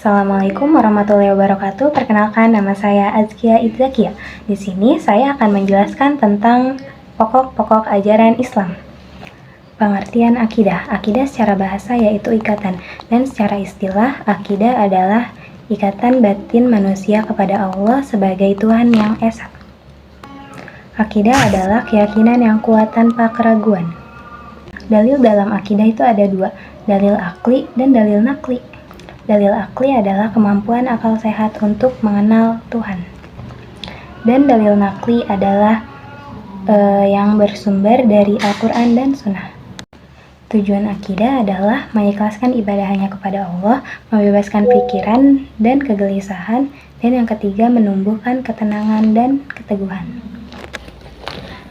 Assalamualaikum warahmatullahi wabarakatuh. Perkenalkan, nama saya Azkia Idzakia. Di sini saya akan menjelaskan tentang pokok-pokok ajaran Islam. Pengertian akidah. Akidah secara bahasa yaitu ikatan, dan secara istilah akidah adalah ikatan batin manusia kepada Allah sebagai Tuhan yang esa. Akidah adalah keyakinan yang kuat tanpa keraguan. Dalil dalam akidah itu ada dua, dalil akli dan dalil nakli. Dalil akli adalah kemampuan akal sehat untuk mengenal Tuhan. Dan dalil nakli adalah yang bersumber dari Al-Quran dan Sunnah. Tujuan akidah adalah mengikhlaskan ibadah hanya kepada Allah, membebaskan pikiran dan kegelisahan, dan yang ketiga menumbuhkan ketenangan dan keteguhan.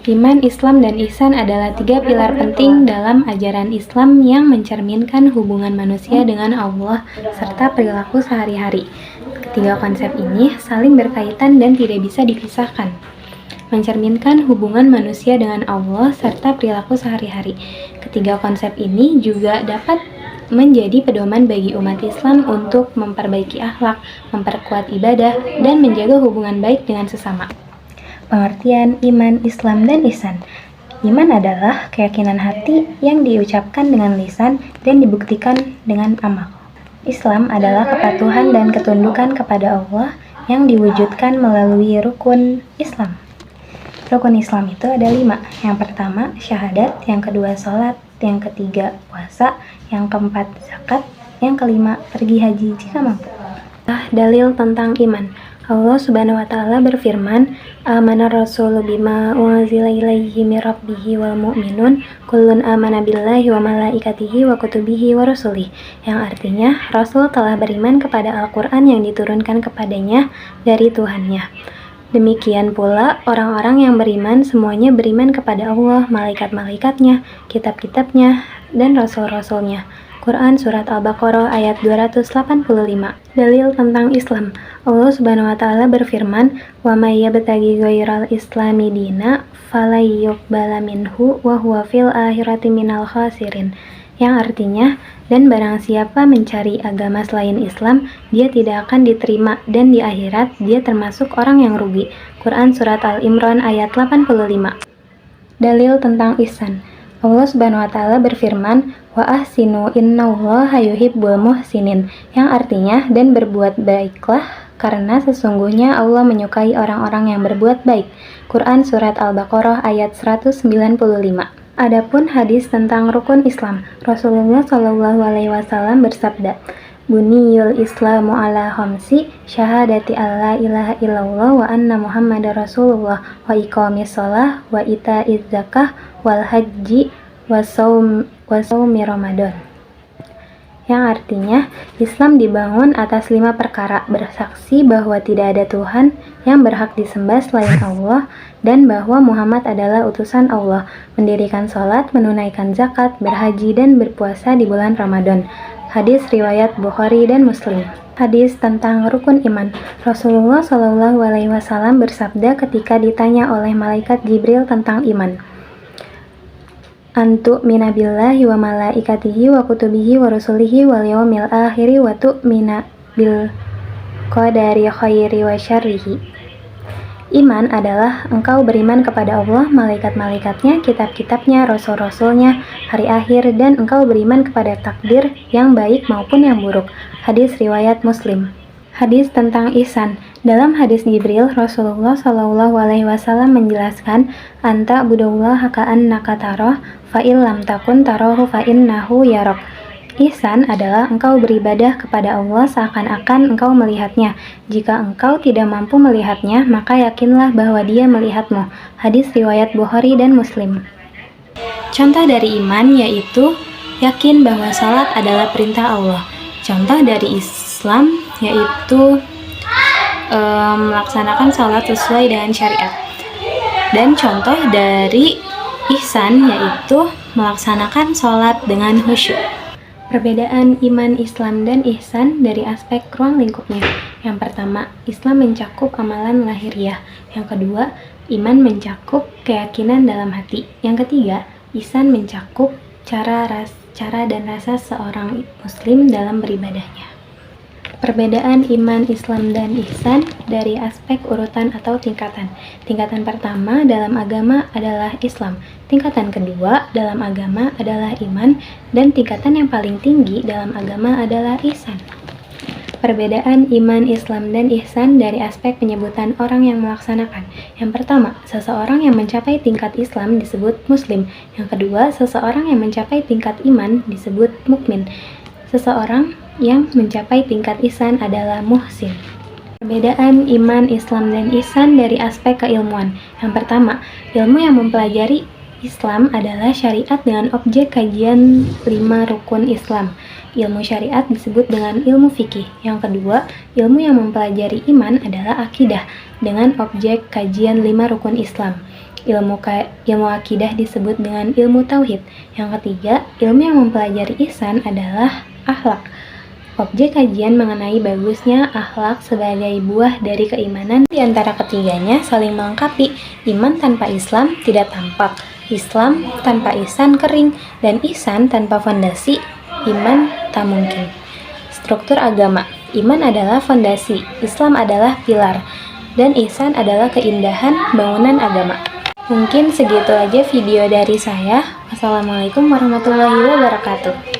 Iman, Islam, dan Ihsan adalah tiga pilar penting dalam ajaran Islam yang mencerminkan hubungan manusia dengan Allah serta perilaku sehari-hari. Ketiga konsep ini saling berkaitan dan tidak bisa dipisahkan. Mencerminkan hubungan manusia dengan Allah serta perilaku sehari-hari. Ketiga konsep ini juga dapat menjadi pedoman bagi umat Islam untuk memperbaiki akhlak, memperkuat ibadah, dan menjaga hubungan baik dengan sesama. Pengertian iman, Islam, dan ihsan. Iman adalah keyakinan hati yang diucapkan dengan lisan dan dibuktikan dengan amal. Islam adalah kepatuhan dan ketundukan kepada Allah yang diwujudkan melalui rukun Islam. Rukun Islam itu ada 5. Yang pertama, syahadat. Yang kedua, sholat. Yang ketiga, puasa. Yang keempat, zakat. Yang kelima, pergi haji jika mampu. Dalil tentang iman. Allah Subhanahu wa taala berfirman, "Amana rasulu bima unzila ilaihi mir rabbihi wal mu'minun, kullun amana billahi wa malaikatihi wa kutubihi wa rusulihi." Yang artinya, Rasul telah beriman kepada Al-Qur'an yang diturunkan kepadanya dari Tuhannya. Demikian pula orang-orang yang beriman semuanya beriman kepada Allah, malaikat-malaikatnya, kitab-kitabnya, dan rasul-rasulnya. Quran Surat Al-Baqarah ayat 285. Dalil tentang Islam. Allah Subhanahu wa taala berfirman, "Wa may yabtaghi ghairal islami dina falay yuqbala minhu wa huwa fil akhirati minal khasirin." Yang artinya, dan barang siapa mencari agama selain Islam, dia tidak akan diterima dan di akhirat dia termasuk orang yang rugi. Quran Surat Al-Imran ayat 85. Dalil tentang ihsan. Allah Subhanahu wa taala berfirman, "Wa ahsinu innallaha yuhibbul muhsinin." Yang artinya, dan berbuat baiklah karena sesungguhnya Allah menyukai orang-orang yang berbuat baik. Quran Surat Al-Baqarah ayat 195. Adapun hadis tentang rukun Islam, Rasulullah Shallallahu alaihi wasallam bersabda, "Buniyul Islamu ala khamsi, syahadati alla ilaha illallah wa anna Muhammadar Rasulullah, wa iqamis shalah, wa ita'iz zakah, wal haji, wa shaumi Ramadan." Yang artinya, Islam dibangun atas 5 perkara, bersaksi bahwa tidak ada Tuhan yang berhak disembah selain Allah, dan bahwa Muhammad adalah utusan Allah, mendirikan sholat, menunaikan zakat, berhaji, dan berpuasa di bulan Ramadan. Hadis riwayat Bukhari dan Muslim. Hadis tentang rukun iman. Rasulullah Shallallahu alaihi wasallam bersabda ketika ditanya oleh malaikat Jibril tentang iman, "Antu mina billahi wa malaikatihi wa kutubihi wa rusulihi wal yaumil akhiri wa tu'mina bil qadari khairi wa syarrihi." Iman adalah engkau beriman kepada Allah, malaikat-malaikatnya, kitab-kitabnya, rasul-rasulnya, hari akhir, dan engkau beriman kepada takdir yang baik maupun yang buruk. Hadis riwayat Muslim. Hadis tentang ihsan. Dalam hadis Jibril, Rasulullah Shallallahu alaihi wasallam menjelaskan, "Anta budallaha ka'annaka tarah, fa in lam takun tarahu fa innahu yarak." Ihsan adalah engkau beribadah kepada Allah seakan-akan engkau melihatnya. Jika engkau tidak mampu melihatnya, maka yakinlah bahwa dia melihatmu. Hadis riwayat Bukhari dan Muslim. Contoh dari iman yaitu yakin bahwa salat adalah perintah Allah. Contoh dari Islam yaitu melaksanakan salat sesuai dengan syariat. Dan contoh dari ihsan yaitu melaksanakan salat dengan khusyuk. Perbedaan iman, Islam, dan ihsan dari aspek ruang lingkupnya. Yang pertama, Islam mencakup amalan lahiriah. Yang kedua, iman mencakup keyakinan dalam hati. Yang ketiga, ihsan mencakup cara dan rasa seorang muslim dalam beribadahnya. Perbedaan iman, Islam, dan ihsan dari aspek urutan atau tingkatan. Tingkatan pertama dalam agama adalah Islam, tingkatan kedua dalam agama adalah iman, dan tingkatan yang paling tinggi dalam agama adalah ihsan. Perbedaan iman, Islam, dan ihsan dari aspek penyebutan orang yang melaksanakan. Yang pertama, seseorang yang mencapai tingkat Islam disebut Muslim. Yang kedua, seseorang yang mencapai tingkat iman disebut mukmin. Seseorang yang mencapai tingkat ihsan adalah muhsin. Perbedaan iman, Islam, dan ihsan dari aspek keilmuan. Yang pertama, ilmu yang mempelajari Islam adalah syariat dengan objek kajian 5 rukun Islam. Ilmu syariat disebut dengan ilmu fikih. Yang kedua, ilmu yang mempelajari iman adalah akidah dengan objek kajian 5 rukun Islam. Ilmu akidah disebut dengan ilmu tauhid. Yang ketiga, ilmu yang mempelajari ihsan adalah akhlak. Objek kajian mengenai bagusnya akhlak sebagai buah dari keimanan. Di antara ketiganya saling melengkapi. Iman tanpa Islam tidak tampak. Islam tanpa ihsan kering, dan ihsan tanpa fondasi iman tak mungkin. Struktur agama. Iman adalah fondasi, Islam adalah pilar, dan ihsan adalah keindahan bangunan agama. Mungkin segitu aja video dari saya. Wassalamualaikum warahmatullahi wabarakatuh.